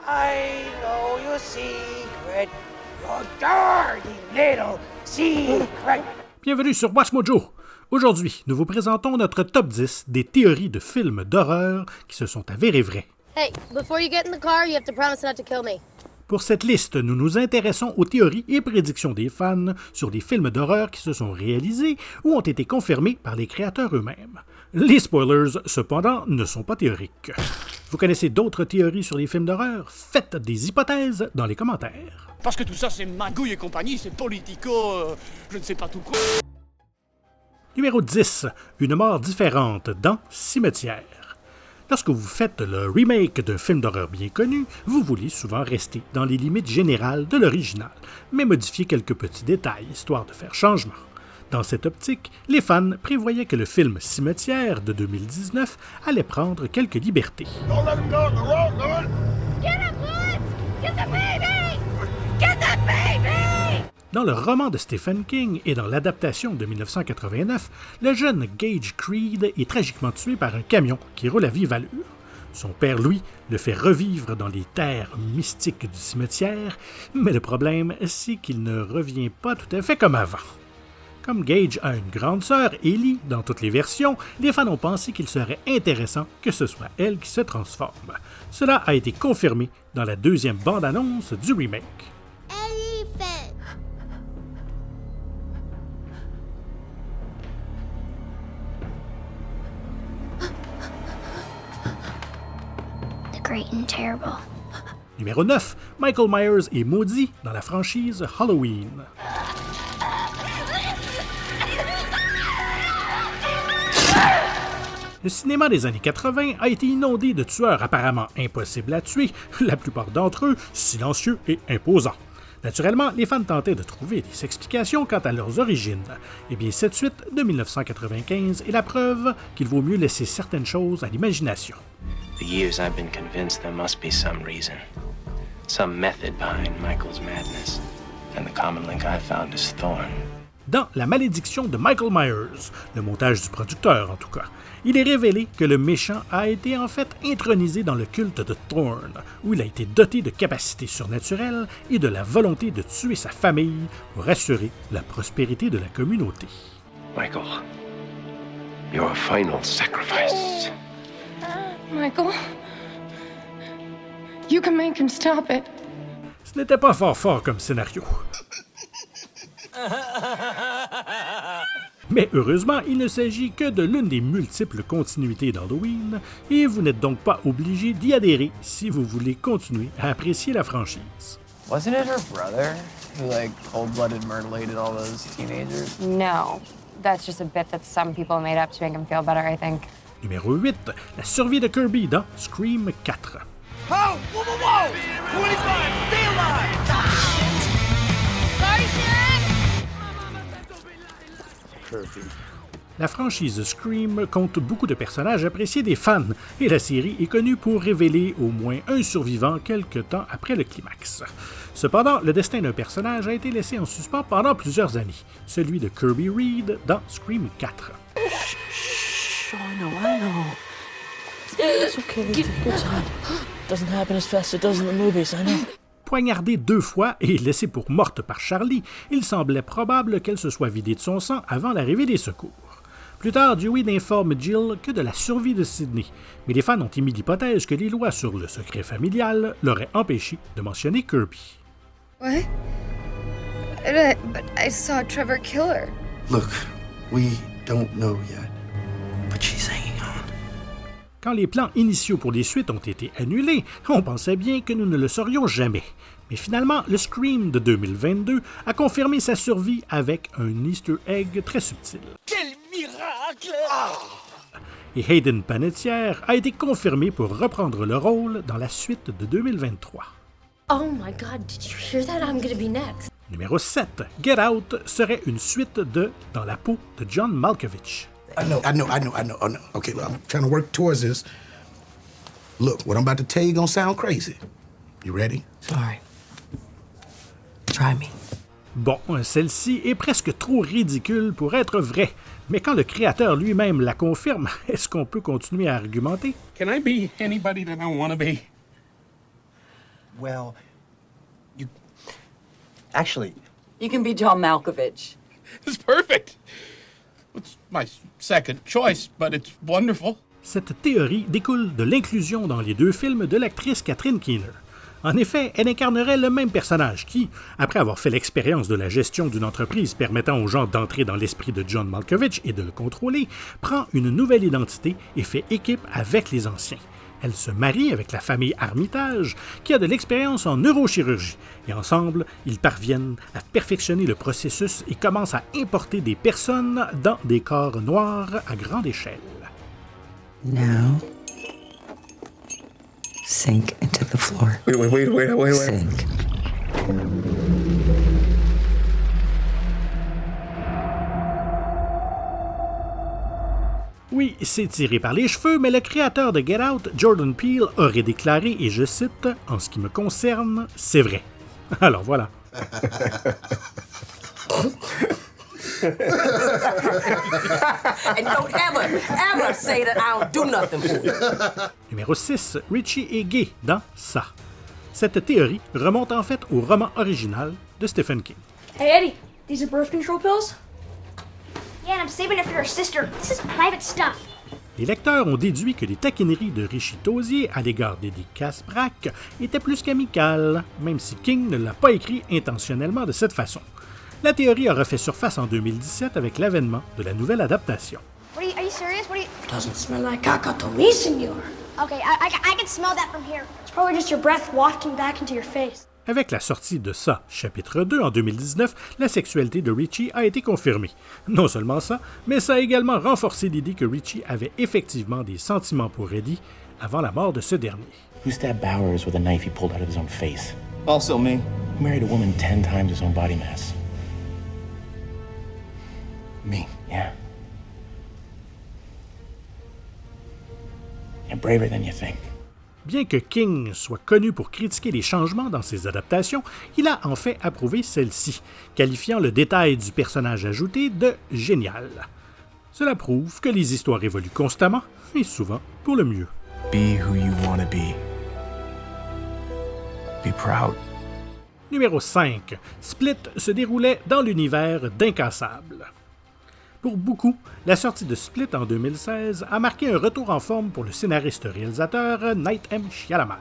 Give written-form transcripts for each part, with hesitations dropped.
I know your secret, your dirty little secret. Bienvenue sur Watch Mojo. Aujourd'hui, nous vous présentons notre top 10 des théories de films d'horreur qui se sont avérées vraies. Hey, before you get in the car, you have to promise not to kill me. Pour cette liste, nous nous intéressons aux théories et prédictions des fans sur des films d'horreur qui se sont réalisés ou ont été confirmés par les créateurs eux-mêmes. Les spoilers, cependant, ne sont pas théoriques. Vous connaissez d'autres théories sur les films d'horreur? Faites des hypothèses dans les commentaires. Parce que tout ça, c'est magouille et compagnie, c'est politico, je ne sais pas tout quoi. Numéro 10. Une mort différente dans Cimetière. Lorsque vous faites le remake d'un film d'horreur bien connu, vous voulez souvent rester dans les limites générales de l'original, mais modifier quelques petits détails, histoire de faire changement. Dans cette optique, les fans prévoyaient que le film Cimetière de 2019 allait prendre quelques libertés. Don't let him go. The road, Lord. Get him, Lewis! Get the baby! Get the baby! Dans le roman de Stephen King et dans l'adaptation de 1989, le jeune Gage Creed est tragiquement tué par un camion qui roule à vive allure. Son père, lui, le fait revivre dans les terres mystiques du cimetière, mais le problème, c'est qu'il ne revient pas tout à fait comme avant. Comme Gage a une grande sœur, Ellie, dans toutes les versions, les fans ont pensé qu'il serait intéressant que ce soit elle qui se transforme. Cela a été confirmé dans la deuxième bande-annonce du remake. Great and terrible. Numéro 9. Michael Myers est maudit dans la franchise Halloween. Le cinéma des années 80 a été inondé de tueurs apparemment impossibles à tuer, la plupart d'entre eux silencieux et imposants. Naturellement, les fans tentaient de trouver des explications quant à leurs origines. Eh bien, cette suite de 1995 est la preuve qu'il vaut mieux laisser certaines choses à l'imagination. For years, I've been convinced there must be some reason, some method behind Michael's madness, and the common link I found is Thorn. Dans La malédiction de Michael Myers, le montage du producteur en tout cas, il est révélé que le méchant a été en fait intronisé dans le culte de Thorn, où il a été doté de capacités surnaturelles et de la volonté de tuer sa famille pour assurer la prospérité de la communauté. Michael, your final sacrifice. Michael, you can make him stop it. Ce n'était pas fort comme scénario. Mais heureusement, il ne s'agit que de l'une des multiples continuités d'Halloween, et vous n'êtes donc pas obligé d'y adhérer si vous voulez continuer à apprécier la franchise. Wasn't it her brother who, cold-blooded mutilated all those teenagers? No, that's just a bit that some people made up to make him feel better, I think. Numéro 8. La survie de Kirby dans Scream 4. Oh! Whoa, whoa, whoa! 25! Stay alive! Sorry, Sharon! La franchise Scream compte beaucoup de personnages appréciés des fans, et la série est connue pour révéler au moins un survivant quelque temps après le climax. Cependant, le destin d'un personnage a été laissé en suspens pendant plusieurs années, celui de Kirby Reed dans Scream 4. I know. It's okay, it's a good time. Doesn't happen as fast as it does in the movies, I know. Poignardée 2 fois et laissée pour morte par Charlie, il semblait probable qu'elle se soit vidée de son sang avant l'arrivée des secours. Plus tard, Dewey n'informe Jill que de la survie de Sidney, mais les fans ont émis l'hypothèse que les lois sur le secret familial l'auraient empêché de mentionner Kirby. What? But I saw Trevor kill her. Look, we don't know yet, but she's hanging on. Quand les plans initiaux pour les suites ont été annulés, on pensait bien que nous ne le saurions jamais. Mais finalement, le Scream de 2022 a confirmé sa survie avec un Easter egg très subtil. Quel miracle! Et Hayden Panettiere a été confirmé pour reprendre le rôle dans la suite de 2023. Oh my god, did you hear that? I'm gonna be next. Numéro 7. Get Out serait une suite de Dans la peau de John Malkovich. I know. Okay, look, I'm trying to work towards this. Look, what I'm about to tell you gonna sound crazy. You ready? Sorry. Try me. Bon, celle-ci est presque trop ridicule pour être vraie, mais quand le créateur lui-même la confirme, est-ce qu'on peut continuer à argumenter? Can I be anybody that I want to be? Well, you... Actually... You can be John Malkovich. It's perfect. It's my second choice, but it's wonderful. Cette théorie découle de l'inclusion dans les deux films de l'actrice Catherine Keener. En effet, elle incarnerait le même personnage qui, après avoir fait l'expérience de la gestion d'une entreprise permettant aux gens d'entrer dans l'esprit de John Malkovich et de le contrôler, prend une nouvelle identité et fait équipe avec les anciens. Elle se marie avec la famille Armitage, qui a de l'expérience en neurochirurgie, et ensemble, ils parviennent à perfectionner le processus et commencent à importer des personnes dans des corps noirs à grande échelle. Now, sink into the floor. Wait. Sink. Oui, c'est tiré par les cheveux, mais le créateur de Get Out, Jordan Peele, aurait déclaré, et je cite, « En ce qui me concerne, c'est vrai. » Alors voilà. And don't ever say that I don't do nothing for you. Numéro 6. Richie est gay dans Ça. Cette théorie remonte en fait au roman original de Stephen King. Hey, Eddie, these are birth control pills? Yeah, and I'm saving it for your sister. This is private stuff. Les lecteurs ont déduit que les taquineries de Richie Tozier à l'égard d'Eddie Kaspbrak étaient plus qu'amicales, même si King ne l'a pas écrit intentionnellement de cette façon. La théorie a refait surface en 2017 avec l'avènement de la nouvelle adaptation. Are you serious? Doesn't smell like caca to me, senor. Okay, I can smell that from here. It's probably just your breath wafting back into your face. Avec la sortie de Ça, chapitre 2 en 2019, la sexualité de Richie a été confirmée. Non seulement ça, mais ça a également renforcé l'idée que Richie avait effectivement des sentiments pour Eddie avant la mort de ce dernier. Who stabbed Bowers with a knife he pulled out of his own face? Also me. Who married a woman 10 times his own body mass? Me. Yeah. You're braver than you think. Bien que King soit connu pour critiquer les changements dans ses adaptations, il a en fait approuvé celle-ci, qualifiant le détail du personnage ajouté de « génial ». Cela prouve que les histoires évoluent constamment et souvent pour le mieux. Be who you want to be. Be proud. Numéro 5. Split se déroulait dans l'univers d'Incassable. Pour beaucoup, la sortie de Split en 2016 a marqué un retour en forme pour le scénariste-réalisateur Night M. Shyamalan.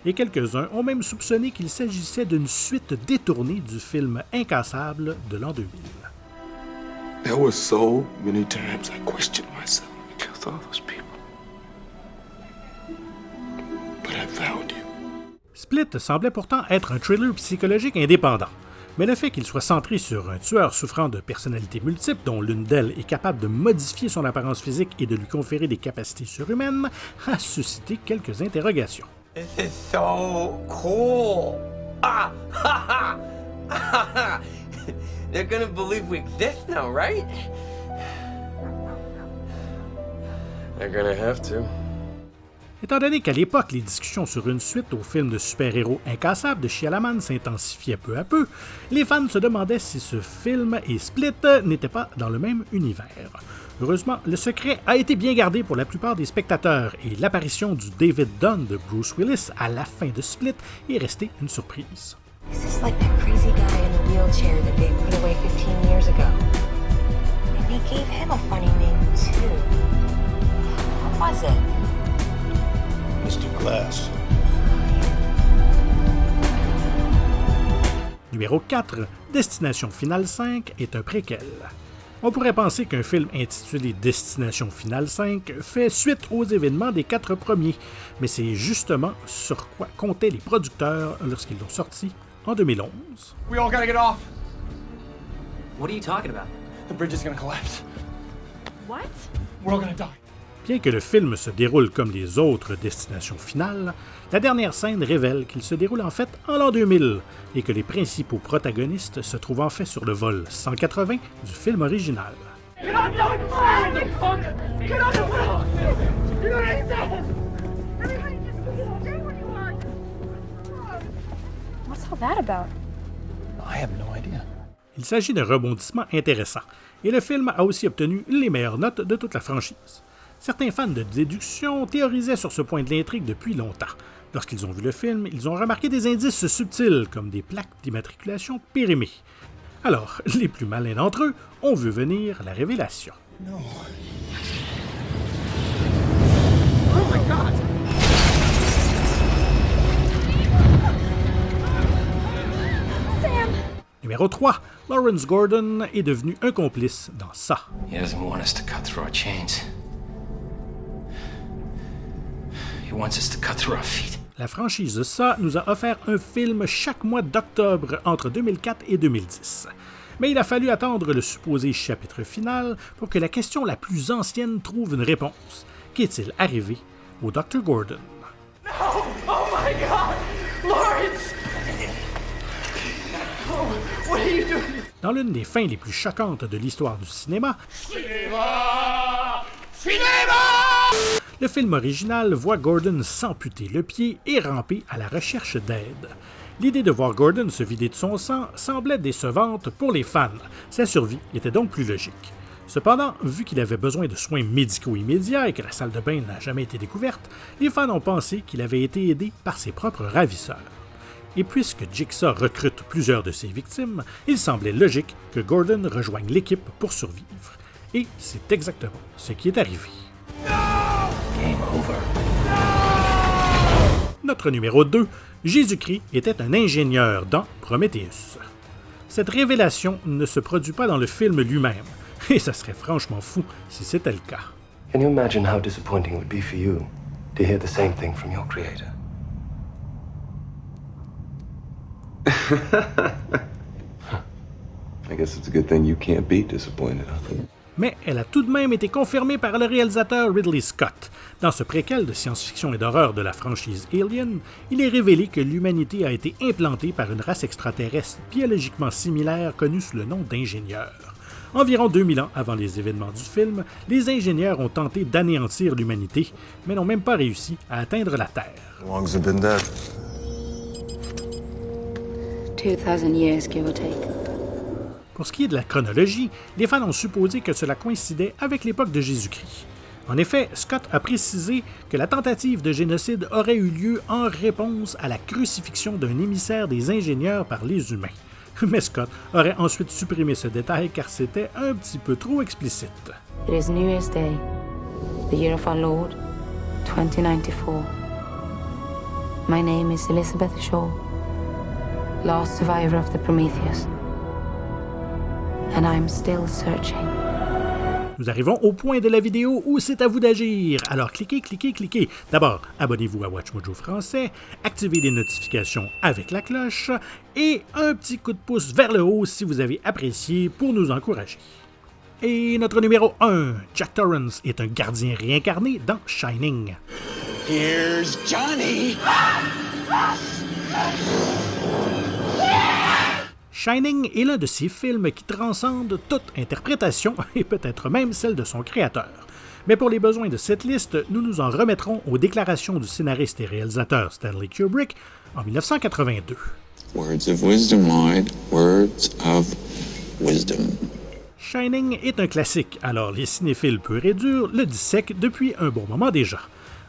Et quelques-uns ont même soupçonné qu'il s'agissait d'une suite détournée du film Incassable de l'an 2000. There were so many times I questioned myself. I killed all those people. But I found you. Split semblait pourtant être un thriller psychologique indépendant. Mais le fait qu'il soit centré sur un tueur souffrant de personnalités multiples, dont l'une d'elles est capable de modifier son apparence physique et de lui conférer des capacités surhumaines, a suscité quelques interrogations. This is so cool! Ah! Ha ha! They're gonna believe we exist now, right? They're gonna have to. Étant donné qu'à l'époque, les discussions sur une suite au film de super-héros Incassable de Shyamalan s'intensifiaient peu à peu, les fans se demandaient si ce film et Split n'étaient pas dans le même univers. Heureusement, le secret a été bien gardé pour la plupart des spectateurs et l'apparition du David Dunn de Bruce Willis à la fin de Split est restée une surprise. This is like that crazy guy in the wheelchair that they put away 15 years ago. And they gave him a funny name, too. What was it? Mr. Glass. Numéro 4, Destination Finale 5 est un préquel. On pourrait penser qu'un film intitulé Destination Finale 5 fait suite aux événements des 4 premiers, mais c'est justement sur quoi comptaient les producteurs lorsqu'ils l'ont sorti en 2011. We all gotta get off. What are you talking about? The bridge is gonna collapse. What? We're all gonna die. Bien que le film se déroule comme les autres destinations finales, la dernière scène révèle qu'il se déroule en fait en l'an 2000 et que les principaux protagonistes se trouvent en fait sur le vol 180 du film original. What's all that about? I have no idea. Il s'agit d'un rebondissement intéressant, et le film a aussi obtenu les meilleures notes de toute la franchise. Certains fans de déduction théorisaient sur ce point de l'intrigue depuis longtemps. Lorsqu'ils ont vu le film, ils ont remarqué des indices subtils, comme des plaques d'immatriculation périmées. Alors, les plus malins d'entre eux ont vu venir la révélation. No. Oh my God! Sam! Numéro 3, Lawrence Gordon est devenu un complice dans ça. He doesn't want us to cut through our chains. He wants us to cut through our feet. La franchise Ça nous a offert un film chaque mois d'octobre entre 2004 et 2010. Mais il a fallu attendre le supposé chapitre final pour que la question la plus ancienne trouve une réponse. Qu'est-il arrivé au Dr. Gordon? No! Oh my God! Lawrence! Oh, what are you doing? Dans l'une des fins les plus choquantes de l'histoire du cinéma, le film original voit Gordon s'amputer le pied et ramper à la recherche d'aide. L'idée de voir Gordon se vider de son sang semblait décevante pour les fans. Sa survie était donc plus logique. Cependant, vu qu'il avait besoin de soins médicaux immédiats et que la salle de bain n'a jamais été découverte, les fans ont pensé qu'il avait été aidé par ses propres ravisseurs. Et puisque Jigsaw recrute plusieurs de ses victimes, il semblait logique que Gordon rejoigne l'équipe pour survivre. Et c'est exactement ce qui est arrivé. Game over. Notre numéro 2, Jésus-Christ était un ingénieur dans Prometheus. Cette révélation ne se produit pas dans le film lui-même, et ça serait franchement fou si c'était le cas. Can you imagine how disappointing it would be for you to hear the same thing from your creator? I guess it's a good thing you can't be disappointed, huh? Mais elle a tout de même été confirmée par le réalisateur Ridley Scott. Dans ce préquel de science-fiction et d'horreur de la franchise Alien, il est révélé que l'humanité a été implantée par une race extraterrestre biologiquement similaire connue sous le nom d'ingénieurs. Environ 2000 ans avant les événements du film, les ingénieurs ont tenté d'anéantir l'humanité, mais n'ont même pas réussi à atteindre la Terre. How long has it been dead? 2,000 years, give or take. Pour ce qui est de la chronologie, les fans ont supposé que cela coïncidait avec l'époque de Jésus-Christ. En effet, Scott a précisé que la tentative de génocide aurait eu lieu en réponse à la crucifixion d'un émissaire des ingénieurs par les humains. Mais Scott aurait ensuite supprimé ce détail car c'était un petit peu trop explicite. It is New Year's Day, the year of our Lord, 2094. My name is Elizabeth Shaw, last survivor of the Prometheus. And I'm still searching. Nous arrivons au point de la vidéo où c'est à vous d'agir. Alors cliquez, cliquez, cliquez. D'abord, abonnez-vous à WatchMojo Français, activez les notifications avec la cloche et un petit coup de pouce vers le haut si vous avez apprécié pour nous encourager. Et notre numéro 1, Jack Torrance est un gardien réincarné dans Shining. Here's Johnny! Shining est l'un de ces films qui transcende toute interprétation et peut-être même celle de son créateur. Mais pour les besoins de cette liste, nous nous en remettrons aux déclarations du scénariste et réalisateur Stanley Kubrick en 1982. Words of wisdom, Lloyd. Words of wisdom. Shining est un classique, alors les cinéphiles purs et durs le dissèquent depuis un bon moment déjà.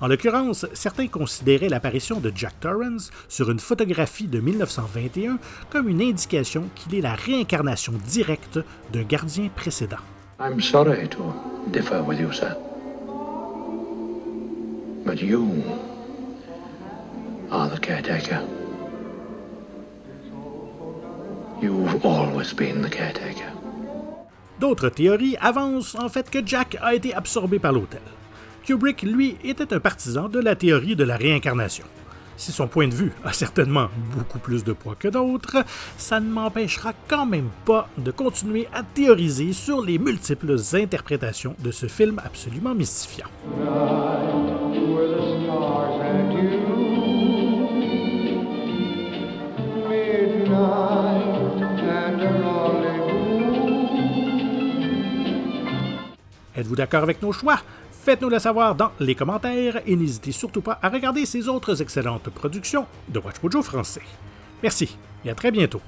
En l'occurrence, certains considéraient l'apparition de Jack Torrance sur une photographie de 1921 comme une indication qu'il est la réincarnation directe d'un gardien précédent. I'm sorry to differ with you, sir. But you are the caretaker. You've always been the caretaker. D'autres théories avancent en fait que Jack a été absorbé par l'hôtel. Kubrick, lui, était un partisan de la théorie de la réincarnation. Si son point de vue a certainement beaucoup plus de poids que d'autres, ça ne m'empêchera quand même pas de continuer à théoriser sur les multiples interprétations de ce film absolument mystifiant. Êtes-vous d'accord avec nos choix? Faites-nous le savoir dans les commentaires et n'hésitez surtout pas à regarder ces autres excellentes productions de WatchMojo Français. Merci et à très bientôt.